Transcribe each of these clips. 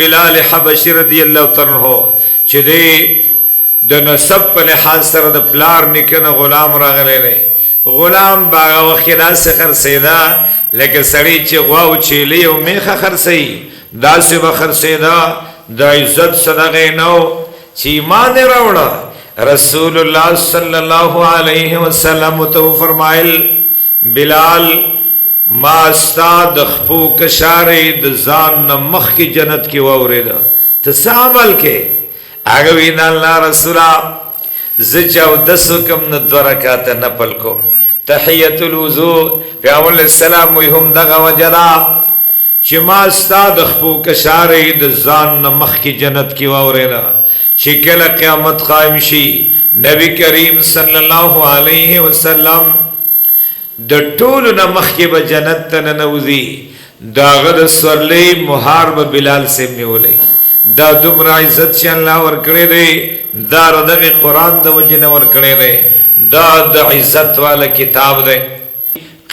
بلال حبشی رضی اللہ تعالی عنہ چې د نسب په لحاظ سره د پلار نکنه غلام راغلی دی غلام باغه وخت داسې خرڅېدا لکه سړی چې غوا او چیلې او میخه خرڅوي داسې به خرڅېدا د عزت صدقې نو چې ایمان یې راوړه رسول الله صلی الله علیه وسلم تو فرمایل بلال ما استاد خپو کشاره د ځان مخ کی جنت کی وورید ته عمل کې هغه وینا الله رسولا زجاو دسکم ن درکات نپل کو تحیت الوضو پیغمبر السلام وهم دغه وجدا چې ما استاد خپو کشاره د ځان مخ کی جنت کی وورید چې کله قیامت قائم شي نبی کریم صلی الله علیه وسلم د ټولو نه مخکې به جنت ته ننوځي داغه د سورلې مهار به بلال سیم نیولې دا دومره عزت چې الله ورکړی دی دا دغه قرآن د وجې نه ورکړی دی دا د عزت والا کتاب دی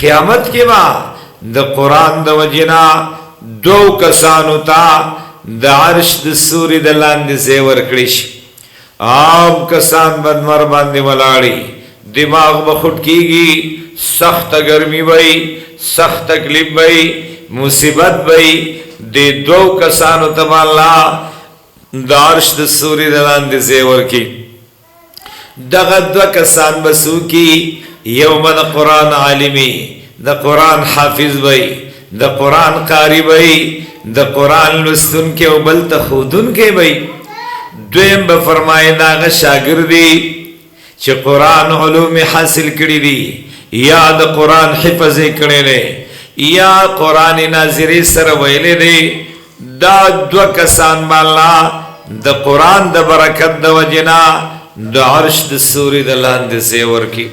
قیامت کې به د قرآن د وجې نه دو کسانو ته د عرش د سوري د لاندې ځای ورکړی شي عام کسان بدمر باندې ولاړي دماغ به خټ کیږي سخت گرمی بھئی سخت تکلیف بھئی مصیبت بھئی دی دو کسانو تبا اللہ دارش د سوری دلان دی زیور کی دغت دو کسان بسو کی یوم دا قرآن عالمی دا قرآن حافظ بھئی دا قرآن قاری بھئی دا قرآن لستن کے و بل تخودن کے بھئی دویم بفرمائی داغ شاگردی چه قرآن علوم حاصل کری دی یا د قرآن حفظ کړي لري یا قرآن ناظری سره ویلې دي دا دو کسان بالا د قرآن د برکت د وجنا د عرش د سوري د لاندې زیور کی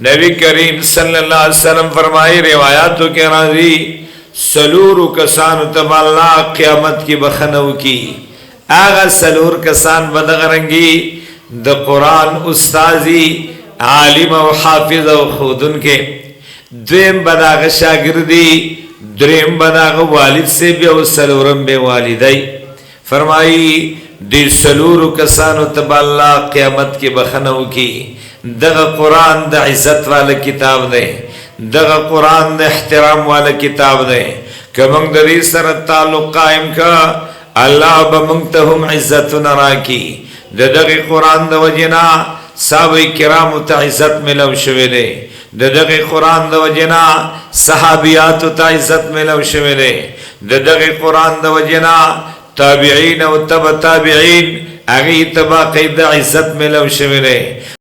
نبی کریم صلی الله علیه وسلم فرمایي روایتو کې راځي سلور کسان ته الله قیامت کې بخنو کی اغه سلور کسان بدغرنګي د قرآن استادی عالم و حافظ و خودن کے دویم بداغ شاگردی دریم بداغ والد سے بے و سلورم بے والدائی فرمائی دی سلور کسانو تبا اللہ قیامت کی بخنو کی دغ قرآن دا عزت والا کتاب دے دغ قرآن دا احترام والا کتاب دے کہ منگ دی سر تعلق قائم کا اللہ بمنگتہم عزت نراکی دغ قرآن دا وجنا صحابه کرام ته عزت ملو شوه دی د دغه قرآن د وجنا صحابیات ته عزت ملو شوه دی د دغه قرآن د وجنا تابعین او تبع تابعین هغه ته باقی د عزت ملو شوه دی